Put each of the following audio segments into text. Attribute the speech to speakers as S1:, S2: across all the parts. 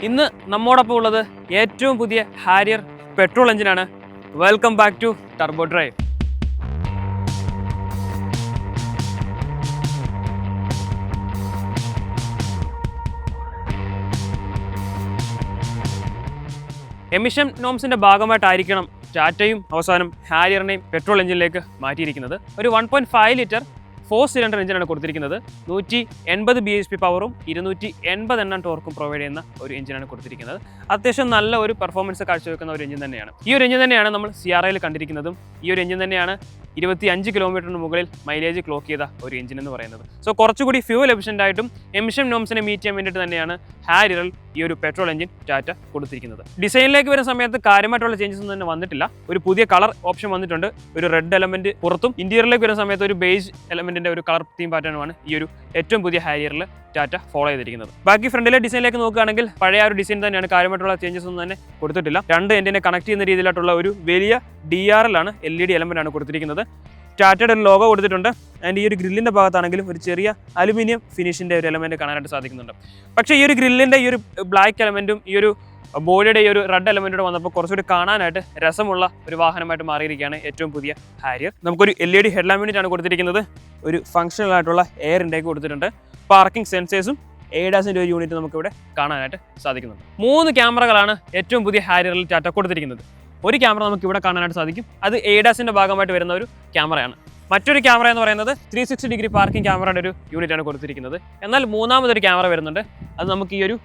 S1: ഇന്ന് നമ്മോടൊപ്പം ഉള്ളത് ഏറ്റവും പുതിയ ഹാരിയർ പെട്രോൾ എഞ്ചിനാണ്. Welcome back to turbo drive. Emission നോംസിന്റെ ഭാഗമായിട്ടായിരിക്കണം ടാറ്റയും അവസാനം ഹാരിയറിനെയും പെട്രോൾ എഞ്ചിനിലേക്ക് മാറ്റിയിരിക്കുന്നത്. ഒരു 1.5 ലിറ്റർ 4 സിലിണ്ടർ എഞ്ചിനാണ് കൊടുത്തിരിക്കുന്നത്. 180 bhp പവറും 280 Nm ടോർക്കും പ്രൊവൈഡ് ചെയ്യുന്ന ഒരു എഞ്ചിനാണ് കൊടുത്തിരിക്കുന്നത്. അത്യാവശ്യം നല്ല ഒരു പെർഫോമൻസ് കാഴ്ചവെക്കുന്ന ഒരു എഞ്ചിൻ തന്നെയാണ്. ഈ ഒരു എഞ്ചിൻ തന്നെയാണ് നമ്മൾ CRIയിൽ കണ്ടിരിക്കുന്നതും. ഈ ഒരു എഞ്ചിൻ തന്നെയാണ് 25 കിലോമീറ്ററിന് മുകളിൽ മൈലേജ് ക്ലോക്ക് ചെയ്ത ഒരു എഞ്ചിൻ എന്ന് പറയുന്നത്. സോ കുറച്ചുകൂടി ഫ്യൂവൽ എഫിഷ്യൻ്റ് ആയിട്ടും എമിഷൻ നോംസിനെ മീറ്റ് ചെയ്യാൻ വേണ്ടിയിട്ട് തന്നെയാണ് ഹാരിയറിൽ ഈ ഒരു പെട്രോൾ എഞ്ചിൻ ടാറ്റ കൊടുത്തിരിക്കുന്നത്. ഡിസൈനിലേക്ക് വരുന്ന സമയത്ത് കാര്യമായിട്ടുള്ള ചേഞ്ചസ് ഒന്നും തന്നെ വന്നിട്ടില്ല. ഒരു പുതിയ കളർ ഓപ്ഷൻ വന്നിട്ടുണ്ട്. ഒരു റെഡ് എലമെന്റ് പുറത്തും ഇന്റീരിയറിലേക്ക് വരുന്ന സമയത്ത് ഒരു ബേജ് എലമെന്റിന്റെ ഒരു കളർ തീം പാറ്റേണുമാണ് ഈ ഒരു ഏറ്റവും പുതിയ ഹാരിയറിൽ ടാറ്റ ഫോളോ ചെയ്തിരിക്കുന്നത്. ബാക്കി ഫ്രണ്ടിലെ ഡിസൈനിലേക്ക് നോക്കുകയാണെങ്കിൽ പഴയ ഒരു ഡിസൈൻ തന്നെയാണ്. കാര്യമായിട്ടുള്ള ചേഞ്ചസ് ഒന്നും തന്നെ കൊടുത്തിട്ടില്ല. രണ്ട് എൻഡിനെ കണക്ട് ചെയ്യുന്ന രീതിയിലായിട്ടുള്ള ഒരു വലിയ DRL ആണ്, LED എലമെന്റ് ആണ് കൊടുത്തിരിക്കുന്നത്. ടാറ്റയുടെ ഒരു ലോഗോ കൊടുത്തിട്ടുണ്ട്. ആൻഡ് ഈ ഒരു ഗ്രില്ലിന്റെ ഭാഗത്താണെങ്കിലും ഒരു ചെറിയ അലുമിനിയം ഫിനിഷിന്റെ ഒരു എലമെന്റ് കാണാനായിട്ട് സാധിക്കുന്നുണ്ട്. പക്ഷേ ഈ ഒരു ഗ്രില്ലിന്റെ ഈ ഒരു ബ്ലാക്ക് എലമെന്റും ഈ ഒരു ബോഡിയുടെ ഈ ഒരു റെഡ് എലമെന്റോടെ വന്നപ്പോൾ കുറച്ചുകൂടി കാണാനായിട്ട് രസമുള്ള ഒരു വാഹനമായിട്ട് മാറിയിരിക്കുകയാണ് ഏറ്റവും പുതിയ ഹാരിയർ. നമുക്കൊരു LED ഹെഡ്ലാമ്പ് യൂണിറ്റ് ആണ് കൊടുത്തിരിക്കുന്നത്. ഒരു ഫംഗ്ഷണൽ ആയിട്ടുള്ള എയർ ഇൻടേക്ക് കൊടുത്തിട്ടുണ്ട്. പാർക്കിംഗ് സെൻസേഴ്സും ADASന്റെ ഒരു യൂണിറ്റ് നമുക്കിവിടെ കാണാനായിട്ട് സാധിക്കുന്നുണ്ട്. 3 ക്യാമറകളാണ് ഏറ്റവും പുതിയ ഹാരിയറിൽ ടാറ്റ കൊടുത്തിരിക്കുന്നത്. ഒരു ക്യാമറ നമുക്ക് ഇവിടെ കാണാനായിട്ട് സാധിക്കും. അത് ADASന്റെ ഭാഗമായിട്ട് വരുന്ന ഒരു ക്യാമറയാണ്. മറ്റൊരു ക്യാമറ എന്ന് പറയുന്നത് 360 ഡിഗ്രി പാർക്കിംഗ് ക്യാമറയുടെ ഒരു യൂണിറ്റ് ആണ് കൊടുത്തിരിക്കുന്നത്. എന്നാൽ മൂന്നാമതൊരു ക്യാമറ വരുന്നുണ്ട്. അത് നമുക്ക് ഈ ഒരു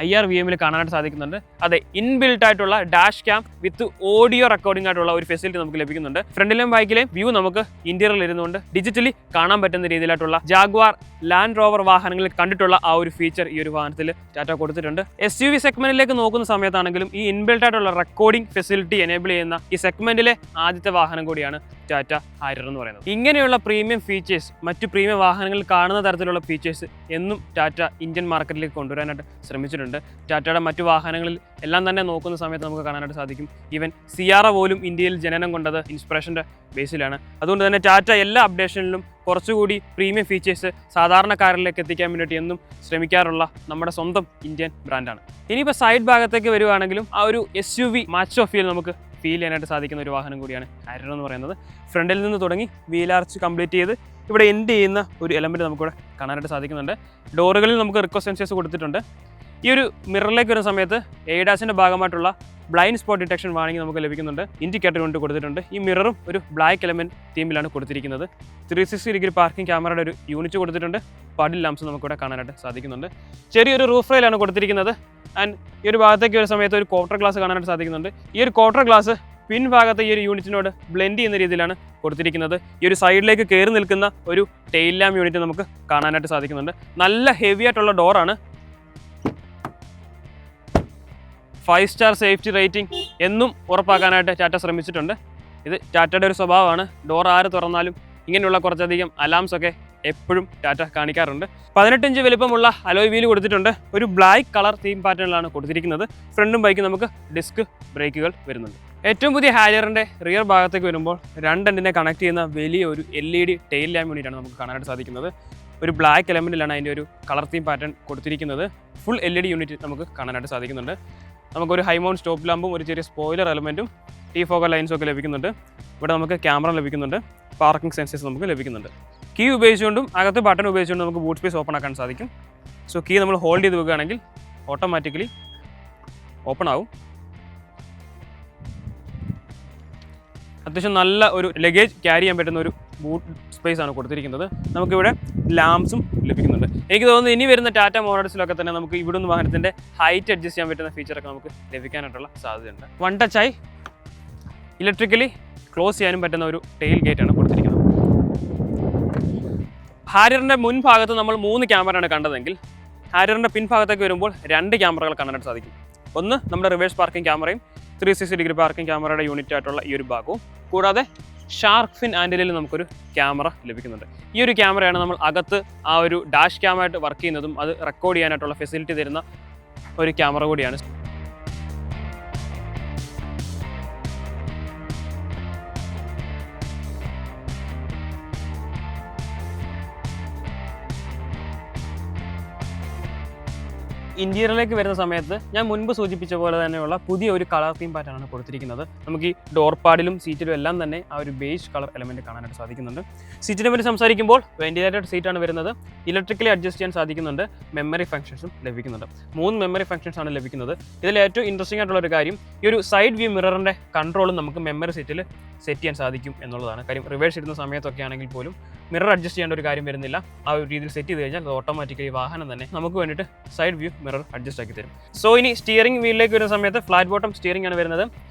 S1: IRVM കാണാനായിട്ട് സാധിക്കുന്നുണ്ട്. അതെ, ഇൻബിൽട്ട് ആയിട്ടുള്ള ഡാഷ് ക്യാം വിത്ത് ഓഡിയോ റെക്കോർഡിംഗ് ആയിട്ടുള്ള ഒരു ഫെസിലിറ്റി നമുക്ക് ലഭിക്കുന്നുണ്ട്. ഫ്രണ്ടിലെയും ബാക്കിലെയും വ്യൂ നമുക്ക് ഇന്റീരിയറിൽ ഇരുന്നുകൊണ്ട് ഡിജിറ്റലി കാണാൻ പറ്റുന്ന രീതിയിലായിട്ടുള്ള ജാഗ്വാർ, ലാൻഡ് റോവർ വാഹനങ്ങളിൽ കണ്ടിട്ടുള്ള ആ ഒരു ഫീച്ചർ ഈ ഒരു വാഹനത്തിൽ ടാറ്റ കൊടുത്തിട്ടുണ്ട്. SUV സെഗ്മെന്റിലേക്ക് നോക്കുന്ന സമയത്താണെങ്കിലും ഈ ഇൻബിൽട്ട് ആയിട്ടുള്ള റെക്കോർഡിംഗ് ഫെസിലിറ്റി എനേബിൾ ചെയ്യുന്ന ഈ സെഗ്മെന്റിലെ ആദ്യത്തെ വാഹനം കൂടിയാണ് ടാറ്റ ഹാരിയർ എന്ന് പറയുന്നത്. ഇങ്ങനെയുള്ള പ്രീമിയം ഫീച്ചേഴ്സ്, മറ്റു പ്രീമിയം വാഹനങ്ങളിൽ കാണുന്ന തരത്തിലുള്ള ഫീച്ചേഴ്സ് എന്നും ടാറ്റ ഇന്ത്യൻ മാർക്കറ്റിലേക്ക് കൊണ്ടുവരാനായിട്ട് ശ്രമിച്ചിട്ടുണ്ട്. ടാറ്റയുടെ മറ്റു വാഹനങ്ങളിൽ എല്ലാം തന്നെ നോക്കുന്ന സമയത്ത് നമുക്ക് കാണാനായിട്ട് സാധിക്കും. ഈവൻ സിയാറ പോലും ഇന്ത്യയിൽ ജനനം കൊണ്ടത് ഇൻസ്പിറേഷൻ്റെ ബേസിലാണ്. അതുകൊണ്ട് തന്നെ ടാറ്റ എല്ലാ അപ്ഡേഷനിലും കുറച്ചുകൂടി പ്രീമിയം ഫീച്ചേഴ്സ് സാധാരണക്കാരിലേക്ക് എത്തിക്കാൻ വേണ്ടിയിട്ട് എന്നും ശ്രമിക്കാറുള്ള നമ്മുടെ സ്വന്തം ഇന്ത്യൻ ബ്രാൻഡാണ്. ഇനിയിപ്പോൾ സൈഡ് ഭാഗത്തേക്ക് വരുവാണെങ്കിലും ആ ഒരു SUV മാച്ച് ഓഫ് ഫീൽ നമുക്ക് ഫീൽ ചെയ്യാനായിട്ട് സാധിക്കുന്ന ഒരു വാഹനം കൂടിയാണ് ഹാരിയർ എന്ന് പറയുന്നത്. ഫ്രണ്ടിൽ നിന്ന് തുടങ്ങി വീൽ ആർച്ച് കംപ്ലീറ്റ് ചെയ്ത് ഇവിടെ എൻഡ് ചെയ്യുന്ന ഒരു എലമെൻറ്റ് നമുക്കിവിടെ കാണാനായിട്ട് സാധിക്കുന്നുണ്ട്. ഡോറുകളിൽ നമുക്ക് റിക്വസ്റ്റ് സെൻസേഴ്സ് കൊടുത്തിട്ടുണ്ട്. ഈ ഒരു മിററിലേക്ക് വരുന്ന സമയത്ത് ADASന്റെ ഭാഗമായിട്ടുള്ള ബ്ലൈൻഡ് സ്പോട്ട് ഡിറ്റക്ഷൻ വാണിംഗ് നമുക്ക് ലഭിക്കുന്നുണ്ട്. ഇൻഡിക്കേറ്റർ കൊണ്ട് കൊടുത്തിട്ടുണ്ട്. ഈ മിററും ഒരു ബ്ലാക്ക് എലമെന്റ് തീമിലാണ് കൊടുത്തിരിക്കുന്നത്. 360 ഡിഗ്രി പാർക്കിംഗ് ക്യാമറയുടെ ഒരു യൂണിറ്റ് കൊടുത്തിട്ടുണ്ട്. പഡിൽ ലാംപ്സ് നമുക്കിവിടെ കാണാനായിട്ട് സാധിക്കുന്നുണ്ട്. ചെറിയൊരു റൂഫ് റെയിലാണ് കൊടുത്തിരിക്കുന്നത്. ആൻഡ് ഈ ഒരു ഭാഗത്തേക്ക് വരുന്ന സമയത്ത് ഒരു ക്വാർട്ടർ ഗ്ലാസ് കാണാനായിട്ട് സാധിക്കുന്നുണ്ട്. ഈ ഒരു ക്വാർട്ടർ ഗ്ലാസ് പിൻഭാഗത്തെ ഈ ഒരു യൂണിറ്റിനോട് ബ്ലെൻഡ് ചെയ്യുന്ന രീതിയിലാണ് കൊടുത്തിരിക്കുന്നത്. ഈ ഒരു സൈഡിലേക്ക് കയറി നിൽക്കുന്ന ഒരു ടെയിൽ ലാമ്പ് യൂണിറ്റ് നമുക്ക് കാണാനായിട്ട് സാധിക്കുന്നുണ്ട്. നല്ല ഹെവി ആയിട്ടുള്ള ഡോറാണ്. 5 സ്റ്റാർ സേഫ്റ്റി റേറ്റിംഗ് എന്നും ഉറപ്പാക്കാനായിട്ട് ടാറ്റ ശ്രമിച്ചിട്ടുണ്ട്. ഇത് ടാറ്റയുടെ ഒരു സ്വഭാവമാണ്. ഡോർ ആര് തുറന്നാലും ഇങ്ങനെയുള്ള കുറച്ചധികം അലാംസ് ഒക്കെ എപ്പോഴും ടാറ്റ കാണിക്കാറുണ്ട്. 18 ഇഞ്ച് വലിപ്പമുള്ള അലോയ് വീല് കൊടുത്തിട്ടുണ്ട്. ഒരു ബ്ലാക്ക് കളർ തീം പാറ്റേണിലാണ് കൊടുത്തിരിക്കുന്നത്. ഫ്രണ്ടും ബൈക്കും നമുക്ക് ഡിസ്ക് ബ്രേക്കുകൾ വരുന്നുണ്ട്. ഏറ്റവും പുതിയ ഹാരിയറിൻ്റെ റിയർ ഭാഗത്തേക്ക് വരുമ്പോൾ രണ്ടെണ്ണിനെ കണക്ട് ചെയ്യുന്ന വലിയ ഒരു LED ടെയിൽ ലാമ്പ് യൂണിറ്റാണ് നമുക്ക് കാണാനായിട്ട് സാധിക്കുന്നത്. ഒരു ബ്ലാക്ക് എലമെൻറ്റിലാണ് അതിൻ്റെ ഒരു കളർ തീം പാറ്റേൺ കൊടുത്തിരിക്കുന്നത്. ഫുൾ LED യൂണിറ്റ് നമുക്ക് കാണാനായിട്ട് സാധിക്കുന്നുണ്ട്. നമുക്കൊരു ഹൈ മൗണ്ട് സ്റ്റോപ്പ് ലാമ്പും ഒരു ചെറിയ സ്പോയിലർ എലമെൻറ്റും T-ഫോക്കൽ ലൈൻസും ഒക്കെ ലഭിക്കുന്നുണ്ട്. ഇവിടെ നമുക്ക് ക്യാമറ ലഭിക്കുന്നുണ്ട്. പാർക്കിംഗ് സെൻസേഴ്സ് നമുക്ക് ലഭിക്കുന്നുണ്ട്. കീ ഉപയോഗിച്ചുകൊണ്ടും അകത്ത് ബട്ടൺ ഉപയോഗിച്ചുകൊണ്ടും നമുക്ക് ബൂട്ട് സ്പേസ് ഓപ്പൺ ആക്കാൻ സാധിക്കും. സോ കീ നമ്മൾ ഹോൾഡ് ചെയ്ത് വെക്കുകയാണെങ്കിൽ ഓട്ടോമാറ്റിക്കലി ഓപ്പൺ ആവും. അത്യാവശ്യം നല്ല ഒരു ലഗേജ് ക്യാരി ചെയ്യാൻ പറ്റുന്ന ഒരു ബൂട്ട് സ്പേസ് ആണ് കൊടുത്തിരിക്കുന്നത്. നമുക്കിവിടെ ലാംപ്സും ലഭിക്കുന്നുണ്ട്. എനിക്ക് തോന്നുന്നു ഇനി വരുന്ന ടാറ്റ മോഡൽസിലൊക്കെ തന്നെ നമുക്ക് ഇവിടുന്ന് വാഹനത്തിൻ്റെ ഹൈറ്റ് അഡ്ജസ്റ്റ് ചെയ്യാൻ പറ്റുന്ന ഫീച്ചറൊക്കെ നമുക്ക് ലഭിക്കാനായിട്ടുള്ള സാധ്യതയുണ്ട്. വൺ ടച്ചായി ഇലക്ട്രിക്കലി ക്ലോസ് ചെയ്യാനും പറ്റുന്ന ഒരു ടെയിൽ ഗേറ്റാണ് കൊടുത്തിരിക്കുന്നത്. ഹാരിയറിൻ്റെ മുൻഭാഗത്ത് നമ്മൾ 3 ക്യാമറയാണ് കണ്ടതെങ്കിൽ ഹാരിയറിൻ്റെ പിൻഭാഗത്തേക്ക് വരുമ്പോൾ 2 ക്യാമറകൾ കാണാനായിട്ട് സാധിക്കും. ഒന്ന് നമ്മുടെ റിവേഴ്സ് പാർക്കിംഗ് ക്യാമറയും 360 ഡിഗ്രി പാർക്കിംഗ് ക്യാമറയുടെ യൂണിറ്റ് ആയിട്ടുള്ള ഈ ഒരു ഭാഗവും, കൂടാതെ ഷാർക്ക് ഫിൻ ആൻഡിലിൽ നമുക്കൊരു ക്യാമറ ലഭിക്കുന്നുണ്ട്. ഈ ഒരു ക്യാമറയാണ് നമ്മൾ അകത്ത് ആ ഒരു ഡാഷ് ക്യാമായിട്ട് വർക്ക് ചെയ്യുന്നതും അത് റെക്കോർഡ് ചെയ്യാനായിട്ടുള്ള ഫെസിലിറ്റി തരുന്ന ഒരു ക്യാമറ കൂടിയാണ്. ഇന്റീരിയറിലേക്ക് വരുന്ന സമയത്ത് ഞാൻ മുൻപ് സൂചിപ്പിച്ച പോലെ തന്നെയുള്ള പുതിയ ഒരു കളർ തീം പാറ്റേൺ ആണ് കൊടുത്തിരിക്കുന്നത്. നമുക്ക് ഈ ഡോർ പാഡിലും സീറ്റിലും എല്ലാം തന്നെ ആ ഒരു ബേജ് കളർ എലമെന്റ് കാണാനായിട്ട് സാധിക്കുന്നുണ്ട്. സീറ്റിനെ പറ്റി സംസാരിക്കുമ്പോൾ വെന്റിലേറ്റഡ് സീറ്റാണ് വരുന്നത്. ഇലക്ട്രിക്കലി അഡ്ജസ്റ്റ് ചെയ്യാൻ സാധിക്കുന്നുണ്ട്. മെമ്മറി ഫംഗ്ഷൻസും ലഭിക്കുന്നുണ്ട്. 3 മെമ്മറി ഫംഗ്ഷൻസ് ആണ് ലഭിക്കുന്നത്. ഇതിൽ ഏറ്റവും ഇൻട്രസ്റ്റിംഗ് ആയിട്ടുള്ള ഒരു കാര്യം ഈ ഒരു സൈഡ് വ്യൂ മിററിന്റെ കൺട്രോളും നമുക്ക് മെമ്മറി സീറ്റിൽ സെറ്റ് ചെയ്യാൻ സാധിക്കും എന്നുള്ളതാണ്. കാര്യം റിവേഴ്സ് ഇടുന്ന സമയത്തൊക്കെ ആണെങ്കിൽ പോലും മിറർ അഡ്ജസ്റ്റ് ചെയ്യേണ്ട ഒരു കാര്യം വരുന്നില്ല. ആ ഒരു രീതിയിൽ സെറ്റ് ചെയ്ത് കഴിഞ്ഞാൽ അത് ഓട്ടോമാറ്റിക്കലി വാഹനം തന്നെ നമുക്ക് വേണ്ടിയിട്ട് സൈഡ് വ്യൂ മിറർ അഡ്ജസ്റ്റ് ആക്കി തരും. സോ ഇനി സ്റ്റിയറിംഗ് വീലിലേക്ക് വരുന്ന സമയത്ത് ഫ്ലാറ്റ് ബോട്ടം സ്റ്റിയറിംഗ് ആണ് വരുന്നത്.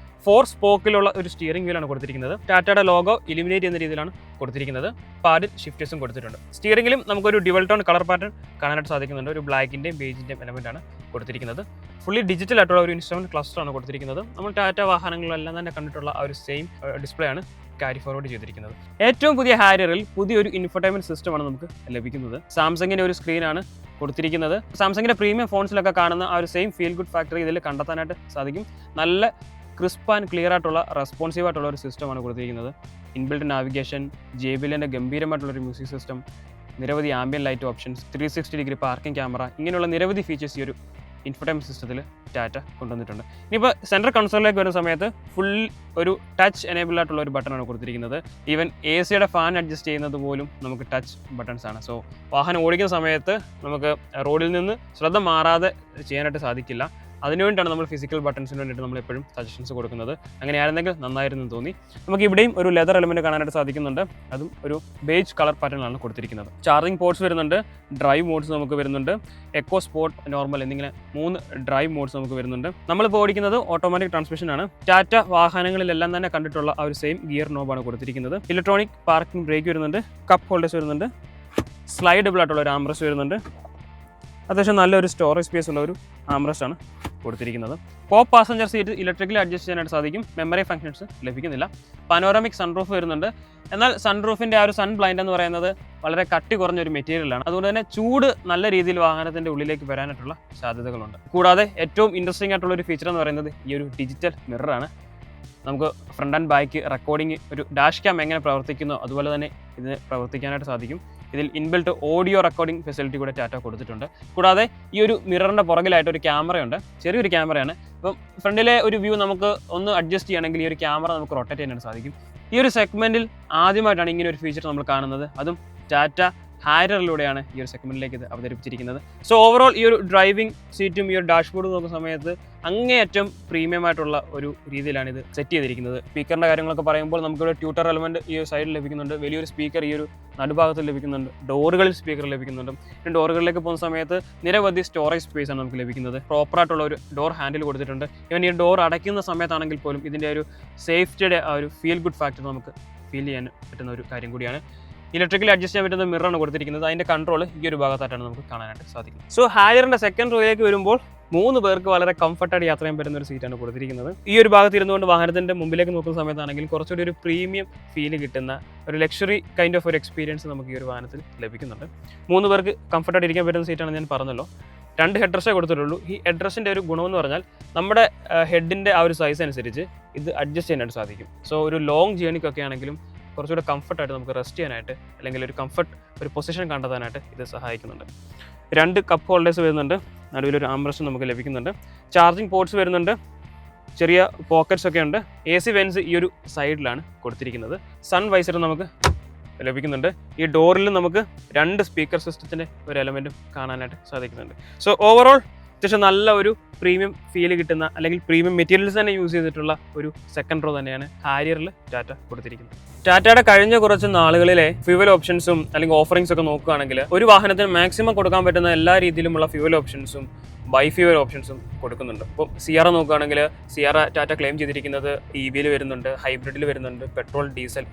S1: 4 സ്പോക്കിലുള്ള ഒരു സ്റ്റിയറിംഗ് വീലാണ് കൊടുത്തിരിക്കുന്നത്. ടാറ്റയുടെ ലോഗോ ഇലിമിനേറ്റ് ചെയ്യുന്ന രീതിയിലാണ് കൊടുത്തിരിക്കുന്നത്. പാഡിൽ ഷിഫ്റ്റേഴ്സും കൊടുത്തിട്ടുണ്ട്. സ്റ്റിയറിംഗിലും നമുക്കൊരു ഡ്യുവൽ ടോൺ കളർ പാറ്റേൺ കാണാനായിട്ട് സാധിക്കുന്നുണ്ട്. ഒരു ബ്ലാക്കിൻ്റെയും ബേജിൻ്റെയും എലമെൻ്റ് ആണ് കൊടുത്തിരിക്കുന്നത്. ഫുള്ളി ഡിജിറ്റൽ ആയിട്ടുള്ള ഒരു ഇൻസ്ട്രുമെന്റ് ക്ലസ്റ്റർ ആണ് കൊടുത്തിരിക്കുന്നത്. നമ്മൾ ടാറ്റ വാഹനങ്ങളിലെല്ലാം തന്നെ കണ്ടിട്ടുള്ള ആ ഒരു സെയിം ഡിസ്പ്ലേ ആണ് ക്യാരി ഫോർവേഡ് ചെയ്തിരിക്കുന്നത്. ഏറ്റവും പുതിയ ഹാരിയറിൽ പുതിയൊരു ഇൻഫോർടൈൻമെന്റ് സിസ്റ്റമാണ് നമുക്ക് ലഭിക്കുന്നത്. സാംസങ്ങിന്റെ ഒരു സ്ക്രീനാണ് കൊടുത്തിരിക്കുന്നത്. സാംസങ്ങിന്റെ പ്രീമിയം ഫോൺസിലൊക്കെ കാണുന്ന ആ ഒരു സെയിം ഫീൽ ഗുഡ് ഫാക്ടറി ഇതിൽ കണ്ടെത്താനായിട്ട് സാധിക്കും. നല്ല ക്രിസ്പ് ആൻഡ് ക്ലിയർ ആയിട്ടുള്ള റെസ്പോൺസീവ് ആയിട്ടുള്ള ഒരു സിസ്റ്റമാണ് കൊടുത്തിരിക്കുന്നത്. ഇൻബിൽറ്റ് നാവിഗേഷൻ, JBLന്റെ ഗംഭീരമായിട്ടുള്ളൊരു മ്യൂസിക് സിസ്റ്റം, നിരവധി ambient light options, 360 degree parking camera, ഇങ്ങനെയുള്ള നിരവധി ഫീച്ചേഴ്സ് ഈ ഒരു ഇൻഫോർടൈൻമെന്റ് സിസ്റ്റത്തിൽ ടാറ്റ കൊണ്ടുവന്നിട്ടുണ്ട്. ഇനിയിപ്പോൾ സെൻട്രൽ കൺസോളിലേക്ക് വരുന്ന സമയത്ത് ഫുൾ ഒരു ടച്ച് എനേബിൾ ആയിട്ടുള്ള ഒരു ബട്ടണാണ് കൊടുത്തിരിക്കുന്നത്. ഈവൻ AC ഫാൻ അഡ്ജസ്റ്റ് ചെയ്യുന്നത് പോലും നമുക്ക് ടച്ച് ബട്ടൺസ് ആണ്. സോ വാഹനം ഓടിക്കുന്ന സമയത്ത് നമുക്ക് റോഡിൽ നിന്ന് ശ്രദ്ധ മാറാതെ ചെയ്യാനായിട്ട് സാധിക്കില്ല. അതിനുവേണ്ടിയാണ് നമ്മൾ ഫിസിക്കൽ ബട്ടൺസിന് വേണ്ടിയിട്ട് നമ്മൾ എപ്പോഴും സജഷൻസ് കൊടുക്കുന്നത്. അങ്ങനെയായിരുന്നെങ്കിൽ നന്നായിരുന്നു തോന്നി. നമുക്ക് ഇവിടെയും ഒരു ലെതർ എലമെന്റ് കാണാനായിട്ട് സാധിക്കുന്നുണ്ട്. അതും ഒരു ബേജ് കളർ പാറ്റേണിലാണ് കൊടുത്തിരിക്കുന്നത്. ചാർജിങ് പോർട്സ് വരുന്നുണ്ട്, ഡ്രൈവ് മോഡ്സ് നമുക്ക് വരുന്നുണ്ട്, എക്കോ സ്പോർട്ട്, നോർമൽ എന്നിങ്ങനെ 3 ഡ്രൈവ് മോഡ്സ് നമുക്ക് വരുന്നുണ്ട്. നമ്മളിപ്പോൾ ഓടിക്കുന്നത് ഓട്ടോമാറ്റിക് ട്രാൻസ്മിഷൻ ആണ്. ടാറ്റ വാഹനങ്ങളിലെല്ലാം തന്നെ കണ്ടിട്ടുള്ള ആ ഒരു സെയിം ഗിയർ നോബാണ് കൊടുത്തിരിക്കുന്നത്. ഇലക്ട്രോണിക് പാർക്കിംഗ് ബ്രേക്ക് വരുന്നുണ്ട്, കപ്പ് ഹോൾഡേഴ്സ് വരുന്നുണ്ട്, സ്ലൈഡബിൾ ആയിട്ടുള്ള ഒരു ആംബ്രസ്റ്റ് വരുന്നുണ്ട്. അത്യാവശ്യം നല്ലൊരു സ്റ്റോറേജ് സ്പേസ് ഉള്ള ഒരു ആംബ്രസ്റ്റ് ആണ് കൊടുത്തിരിക്കുന്നത്. കോപ്പ് പാസഞ്ചർ സീറ്റ് ഇലക്ട്രിക്കലി അഡ്ജസ്റ്റ് ചെയ്യാനായിട്ട് സാധിക്കും. മെമ്മറി ഫംഗ്ഷൻസ് ലഭിക്കുന്നില്ല. പനോറാമിക് സൺറൂഫ് വരുന്നുണ്ട്. എന്നാൽ സൺറൂഫിൻ്റെ ആ ഒരു സൺ ബ്ലൈൻഡ് എന്ന് പറയുന്നത് വളരെ കട്ടി കുറഞ്ഞൊരു മെറ്റീരിയലാണ്. അതുകൊണ്ട് തന്നെ ചൂട് നല്ല രീതിയിൽ വാഹനത്തിൻ്റെ ഉള്ളിലേക്ക് വരാനായിട്ടുള്ള സാധ്യതകളുണ്ട്. കൂടാതെ ഏറ്റവും ഇൻട്രസ്റ്റിംഗ് ആയിട്ടുള്ള ഒരു ഫീച്ചർ എന്ന് പറയുന്നത് ഈ ഒരു ഡിജിറ്റൽ മിററാണ്. നമുക്ക് ഫ്രണ്ട് ആൻഡ് ബാക്ക് റെക്കോർഡിംഗ്, ഒരു ഡാഷ് ക്യാം എങ്ങനെ പ്രവർത്തിക്കുന്നോ അതുപോലെ തന്നെ ഇതിന് പ്രവർത്തിക്കാനായിട്ട് സാധിക്കും. ഇതിൽ ഇൻബിൽട്ട് ഓഡിയോ റെക്കോർഡിംഗ് ഫെസിലിറ്റി കൂടെ ടാറ്റ കൊടുത്തിട്ടുണ്ട്. കൂടാതെ ഈ ഒരു മിററിൻ്റെ പുറകിലായിട്ട് ഒരു ക്യാമറയുണ്ട്. ചെറിയൊരു ക്യാമറയാണ്. അപ്പം ഫ്രണ്ടിലെ ഒരു വ്യൂ നമുക്ക് ഒന്ന് അഡ്ജസ്റ്റ് ചെയ്യണമെങ്കിൽ ഈ ഒരു ക്യാമറ നമുക്ക് റൊട്ടേറ്റ് ചെയ്യാനായിട്ട് സാധിക്കും. ഈ ഒരു സെഗ്മെൻറ്റിൽ ആദ്യമായിട്ടാണ് ഇങ്ങനെ ഒരു ഫീച്ചർ നമ്മൾ കാണുന്നത്. അതും ടാറ്റ ഹാരിയറിലൂടെയാണ് ഈ ഒരു സെഗ്മെന്റിലേക്ക് ഇത് അവതരിപ്പിച്ചിരിക്കുന്നത്. സോ ഓവറോൾ ഈ ഒരു ഡ്രൈവിംഗ് സീറ്റും ഈ ഒരു ഡാഷ്ബോർഡും നോക്കുന്ന സമയത്ത് അങ്ങേയറ്റം പ്രീമിയം ആയിട്ടുള്ള ഒരു രീതിയിലാണ് ഇത് സെറ്റ് ചെയ്തിരിക്കുന്നത്. സ്പീക്കറിൻ്റെ കാര്യങ്ങളൊക്കെ പറയുമ്പോൾ നമുക്കിവിടെ ട്യൂട്ടർ എലമെന്റ് ഈ ഒരു സൈഡിൽ ലഭിക്കുന്നുണ്ട്. വലിയൊരു സ്പീക്കർ ഈ ഒരു നടുഭാഗത്ത് ലഭിക്കുന്നുണ്ട്. ഡോറുകളിൽ സ്പീക്കർ ലഭിക്കുന്നുണ്ട്. ഈ ഡോറുകളിലേക്ക് പോകുന്ന സമയത്ത് നിരവധി സ്റ്റോറേജ് സ്പേസ് ആണ് നമുക്ക് ലഭിക്കുന്നത്. പ്രോപ്പറായിട്ടുള്ള ഒരു ഡോർ ഹാൻഡിൽ കൊടുത്തിട്ടുണ്ട്. ഇവൻ ഈ ഡോർ അടയ്ക്കുന്ന സമയത്താണെങ്കിൽ പോലും ഇതിൻ്റെ ഒരു സേഫ്റ്റിയുടെ ആ ഒരു ഫീൽ ഗുഡ് ഫാക്ടർ നമുക്ക് ഫീൽ ചെയ്യാൻ പറ്റുന്ന ഒരു കാര്യം കൂടിയാണ്. ഇലക്ട്രിക്കലി അഡ്ജസ്റ്റ് ചെയ്യാൻ പറ്റുന്ന മിററാണ് കൊടുത്തിരിക്കുന്നത്. അതിൻ്റെ കൺട്രോൾ ഈ ഒരു ഭാഗത്തായിട്ടാണ് നമുക്ക് കാണാനായിട്ട് സാധിക്കുന്നത്. സോ ഹാരിയറിൻ്റെ സെക്കൻഡ് റോയിലേക്ക് വരുമ്പോൾ 3 പേർക്ക് വളരെ കംഫർട്ടായിട്ട് യാത്ര ചെയ്യാൻ പറ്റുന്ന ഒരു സീറ്റാണ് കൊടുത്തിരിക്കുന്നത്. ഈ ഒരു ഭാഗത്ത് ഇരുന്നുകൊണ്ട് വാഹനത്തിൻ്റെ മുമ്പിലേക്ക് നോക്കുന്ന സമയത്താണെങ്കിൽ കുറച്ചുകൂടി ഒരു പ്രീമിയം ഫീല് കിട്ടുന്ന ഒരു ലക്ഷറി കൈൻഡ് ഓഫ് ഒരു എക്സ്പീരിയൻസ് നമുക്ക് ഈ ഒരു വാഹനത്തിൽ ലഭിക്കുന്നുണ്ട്. 3 പേർക്ക് കംഫർട്ടായിട്ട് ഇരിക്കാൻ പറ്റുന്ന സീറ്റാണ് ഞാൻ പറഞ്ഞല്ലോ. 2 ഹെഡ് റെസ്റ്റേ കൊടുത്തിട്ടുള്ളൂ. ഈ ഹെഡ് റെസ്റ്റിൻ്റെ ഒരു ഗുണമെന്ന് പറഞ്ഞാൽ നമ്മുടെ ഹെഡിൻ്റെ ആ ഒരു സൈസ് അനുസരിച്ച് ഇത് അഡ്ജസ്റ്റ് ചെയ്യാനായിട്ട് സാധിക്കും. സോ ഒരു ലോങ് ജേണിക്കൊക്കെ ആണെങ്കിലും കുറച്ചുകൂടെ കംഫർട്ടായിട്ട് നമുക്ക് റെസ്റ്റ് ചെയ്യാനായിട്ട് അല്ലെങ്കിൽ ഒരു പൊസിഷൻ കണ്ടെത്താനായിട്ട് ഇത് സഹായിക്കുന്നുണ്ട്. 2 കപ്പ് ഹോൾഡേഴ്സ് വരുന്നുണ്ട്. നടുവിലൊരു ആംബ്രസ്റ്റ് നമുക്ക് ലഭിക്കുന്നുണ്ട്. ചാർജിങ് പോർട്സ് വരുന്നുണ്ട്. ചെറിയ പോക്കറ്റ്സ് ഒക്കെ ഉണ്ട്. AC വെൻസ് ഈ ഒരു സൈഡിലാണ് കൊടുത്തിരിക്കുന്നത്. സൺ വൈസർ നമുക്ക് ലഭിക്കുന്നുണ്ട്. ഈ ഡോറിൽ നമുക്ക് 2 സ്പീക്കർ സിസ്റ്റത്തിൻ്റെ ഒരു എലമെൻറ്റും കാണാനായിട്ട് സാധിക്കുന്നുണ്ട്. സോ ഓവറോൾ അത്യാവശ്യം നല്ല ഒരു പ്രീമിയം ഫീൽ കിട്ടുന്ന അല്ലെങ്കിൽ പ്രീമിയം മെറ്റീരിയൽസ് തന്നെ യൂസ് ചെയ്തിട്ടുള്ള ഒരു സെക്കൻഡ് റോ തന്നെയാണ് ഹാരിയറിൽ ടാറ്റ കൊടുത്തിരിക്കുന്നത്. ടാറ്റയുടെ കഴിഞ്ഞ കുറച്ച് നാളുകളിലെ ഫ്യൂവൽ ഓപ്ഷൻസും അല്ലെങ്കിൽ ഓഫറിങ്സ് ഒക്കെ നോക്കുകയാണെങ്കിൽ ഒരു വാഹനത്തിന് മാക്സിമം കൊടുക്കാൻ പറ്റുന്ന എല്ലാ രീതിയിലുമുള്ള ഫ്യൂവൽ ഓപ്ഷൻസും ബൈഫ്യൂവൽ ഓപ്ഷൻസും കൊടുക്കുന്നുണ്ട്. ഇപ്പോൾ സിയാറ നോക്കുകയാണെങ്കിൽ സിയാറ ടാറ്റ ക്ലെയിം ചെയ്തിരിക്കുന്നത് EVയിൽ വരുന്നുണ്ട്, ഹൈബ്രിഡിൽ വരുന്നുണ്ട്, പെട്രോൾ ഡീസൽ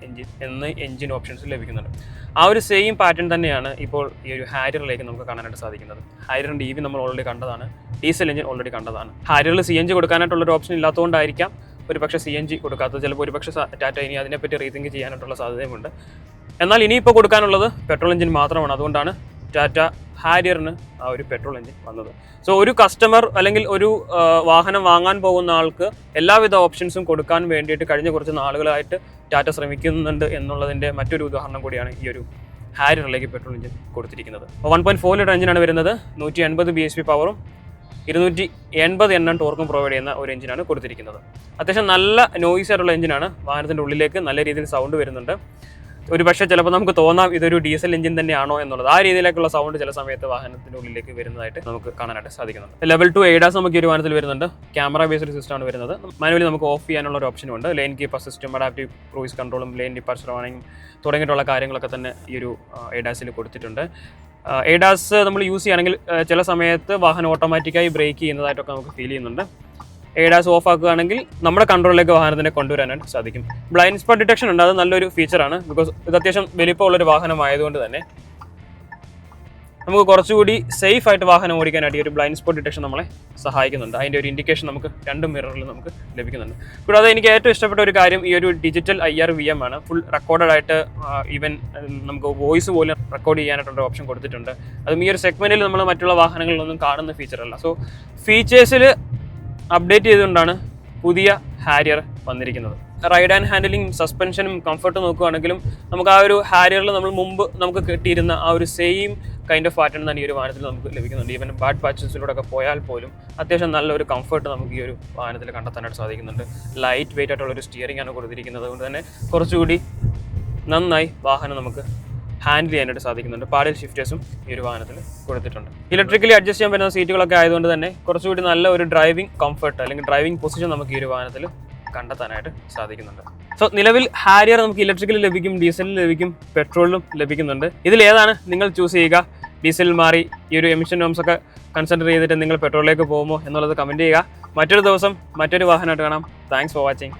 S1: എഞ്ചിൻ ഓപ്ഷൻസ് ലഭിക്കുന്നുണ്ട്. ആ ഒരു സെയിം പാറ്റേൺ തന്നെയാണ് ഇപ്പോൾ ഈ ഒരു ഹാരിയറിലേക്ക് നമുക്ക് കാണാനായിട്ട് സാധിക്കുന്നത്. ഹാരിയറിൻ്റെ EV നമ്മൾ ഓൾറെഡി കണ്ടതാണ്, ഡീസൽ എഞ്ചിൻ ഓൾറെഡി കണ്ടതാണ്. ഹാരിയറിൽ CNG കൊടുക്കാനായിട്ടുള്ളൊരു ഓപ്ഷൻ ഇല്ലാത്തതുകൊണ്ടായിരിക്കാം ഒരുപക്ഷെ CNG കൊടുക്കാത്തത്. ചിലപ്പോൾ ഒരുപക്ഷെ ടാറ്റ ഇനി അതിനെപ്പറ്റി റീതിങ്ക് ചെയ്യാനായിട്ടുള്ള സാധ്യതയുമുണ്ട്. എന്നാൽ ഇനിയിപ്പോൾ കൊടുക്കാനുള്ളത് പെട്രോൾ എഞ്ചിൻ മാത്രമാണ്. അതുകൊണ്ടാണ് ടാറ്റ ഹാരിയറിന് ആ ഒരു പെട്രോൾ എഞ്ചിൻ വന്നത്. സോ ഒരു കസ്റ്റമർ അല്ലെങ്കിൽ ഒരു വാഹനം വാങ്ങാൻ പോകുന്ന ആൾക്ക് എല്ലാവിധ ഓപ്ഷൻസും കൊടുക്കാൻ വേണ്ടിയിട്ട് കഴിഞ്ഞ കുറച്ച് നാളുകളായിട്ട് ടാറ്റ ശ്രമിക്കുന്നുണ്ട് എന്നുള്ളതിൻ്റെ മറ്റൊരു ഉദാഹരണം കൂടിയാണ് ഈ ഒരു ഹാരിയറിലേക്ക് പെട്രോൾ എഞ്ചിൻ കൊടുത്തിരിക്കുന്നത്. 1.4 ലിറ്റർ എഞ്ചിനാണ് വരുന്നത്. 180 bhp പവറും 280 Nm ടോർക്കും പ്രൊവൈഡ് ചെയ്യുന്ന ഒരു എഞ്ചിനാണ് കൊടുത്തിരിക്കുന്നത്. അത്യാവശ്യം നല്ല നോയ്സ് ആയിട്ടുള്ള എഞ്ചിനാണ്. വാഹനത്തിൻ്റെ ഉള്ളിലേക്ക് നല്ല രീതിയിൽ സൗണ്ട് വരുന്നുണ്ട്. ഒരു പക്ഷേ ചിലപ്പോൾ നമുക്ക് തോന്നാം ഇതൊരു ഡീസൽ എഞ്ചിൻ തന്നെയാണോ എന്നുള്ളത്. ആ രീതിയിലേക്കുള്ള സൗണ്ട് ചില സമയത്ത് വാഹനത്തിൻ്റെ ഉള്ളിലേക്ക് വരുന്നതായിട്ട് നമുക്ക് കാണാനായിട്ട് സാധിക്കുന്നുണ്ട്. ലെവൽ 2 ADAS നമുക്ക് ഈ ഒരു വാഹനത്തിൽ വരുന്നുണ്ട്. ക്യാമറ ബേസ്ഡ് സിസ്റ്റമാണ് വരുന്നത്. മാനുവലി നമുക്ക് ഓഫ് ചെയ്യാനുള്ള ഒരു ഓപ്ഷനുണ്ട്. ലെയിൻ കീപ്പ് അസിസ്റ്റും അഡാപ്റ്റീവ് ക്രൂയിസ് കൺട്രോളും ലെയിൻ ഡിപ്പാർച്ചർ വാർണിംഗും തുടങ്ങിയിട്ടുള്ള കാര്യങ്ങളൊക്കെ തന്നെ ഈ ഒരു ADASൽ കൊടുത്തിട്ടുണ്ട്. ADAS നമ്മൾ യൂസ് ചെയ്യുകയാണെങ്കിൽ ചില സമയത്ത് വാഹനം ഓട്ടോമാറ്റിക്കായി ബ്രേക്ക് ചെയ്യുന്നതായിട്ടൊക്കെ നമുക്ക് ഫീൽ ചെയ്യുന്നുണ്ട്. ADAS ഓഫ് ആക്കുകയാണെങ്കിൽ നമ്മുടെ കൺട്രോളിലേക്ക് വാഹനത്തിനെ കൊണ്ടുവരാനായിട്ട് സാധിക്കും. ബ്ലൈൻഡ് സ്പോട്ട് ഡിറ്റക്ഷൻ ഉണ്ട്. അത് നല്ലൊരു ഫീച്ചറാണ്. ബിക്കോസ് ഇത് അത്യാവശ്യം വലിപ്പമുള്ളൊരു വാഹനമായതുകൊണ്ട് തന്നെ നമുക്ക് കുറച്ചുകൂടി സേഫ് ആയിട്ട് വാഹനം ഓടിക്കാനായിട്ട് ഈ ഒരു ബ്ലൈൻഡ് സ്പോട്ട് ഡിറ്റക്ഷൻ നമ്മളെ സഹായിക്കുന്നുണ്ട്. അതിൻ്റെ ഒരു ഇൻഡിക്കേഷൻ നമുക്ക് 2 മിററിൽ നമുക്ക് ലഭിക്കുന്നുണ്ട്. കൂടാതെ എനിക്ക് ഏറ്റവും ഇഷ്ടപ്പെട്ട ഒരു കാര്യം ഈ ഒരു ഡിജിറ്റൽ IRVM ആണ്. ഫുൾ റെക്കോർഡഡ് ആയിട്ട് ഈവൻ നമുക്ക് വോയിസ് പോലും റെക്കോർഡ് ചെയ്യാനായിട്ടുള്ള ഓപ്ഷൻ കൊടുത്തിട്ടുണ്ട്. അതും ഈ ഒരു സെഗ്മെൻറ്റിൽ നമ്മൾ മറ്റുള്ള വാഹനങ്ങളിലൊന്നും കാണുന്ന ഫീച്ചറല്ല. സോ ഫീച്ചേഴ്സിൽ അപ്ഡേറ്റ് ചെയ്തുകൊണ്ടാണ് പുതിയ ഹാരിയർ വന്നിരിക്കുന്നത്. റൈഡ് ആൻഡ് ഹാൻഡിലിംഗ്, സസ്പെൻഷനും കംഫർട്ട് നോക്കുകയാണെങ്കിലും നമുക്ക് ആ ഒരു ഹാരിയറിൽ നമ്മൾ മുമ്പ് നമുക്ക് കിട്ടിയിരുന്ന ആ ഒരു സെയിം കൈൻഡ് ഓഫ് പാറ്റേൺ തന്നെ ഈ ഒരു വാഹനത്തിൽ നമുക്ക് ലഭിക്കുന്നുണ്ട്. ഈവൻ ബാഡ് പാച്ചസിലൂടെ ഒക്കെ പോയാൽ പോലും അത്യാവശ്യം നല്ലൊരു കംഫർട്ട് നമുക്ക് ഈ ഒരു വാഹനത്തിൽ കണ്ടെത്താനായിട്ട് സാധിക്കുന്നുണ്ട്. ലൈറ്റ് വെയിറ്റ് ആയിട്ടുള്ളൊരു സ്റ്റിയറിംഗ് ആണ് കൊടുത്തിരിക്കുന്നത്. അതുകൊണ്ട് തന്നെ കുറച്ചുകൂടി നന്നായി വാഹനം നമുക്ക് ഹാൻഡിൽ ചെയ്യാനായിട്ട് സാധിക്കുന്നുണ്ട്. പാഡിൽ ഷിഫ്റ്റേഴ്സും ഈ ഒരു വാഹനത്തിൽ കൊടുത്തിട്ടുണ്ട്. ഇലക്ട്രിക്കലി അഡ്ജസ്റ്റ് ചെയ്യാൻ പറ്റുന്ന സീറ്റുകളൊക്കെ ആയതുകൊണ്ട് തന്നെ കുറച്ചുകൂടി നല്ല ഒരു ഡ്രൈവിംഗ് കംഫർട്ട് അല്ലെങ്കിൽ ഡ്രൈവിംഗ് പൊസിഷൻ നമുക്ക് ഈ ഒരു വാഹനത്തിൽ കണ്ടെത്താനായിട്ട് സാധിക്കുന്നുണ്ട്. സോ നിലവിൽ ഹാരിയർ നമുക്ക് ഇലക്ട്രിക്കലിൽ ലഭിക്കും, ഡീസലിൽ ലഭിക്കും, പെട്രോളിലും ലഭിക്കുന്നുണ്ട്. ഇതിലേതാണ് നിങ്ങൾ ചൂസ് ചെയ്യുക? ഡീസലിൽ മാറി ഈ ഒരു എമിഷൻ നോംസ് ഒക്കെ കൺസിഡർ ചെയ്തിട്ട് നിങ്ങൾ പെട്രോളിലേക്ക് പോകുമോ എന്നുള്ളത് കമൻറ്റ് ചെയ്യുക. മറ്റൊരു ദിവസം മറ്റൊരു വാഹനമായിട്ട് കാണാം. Thanks for watching.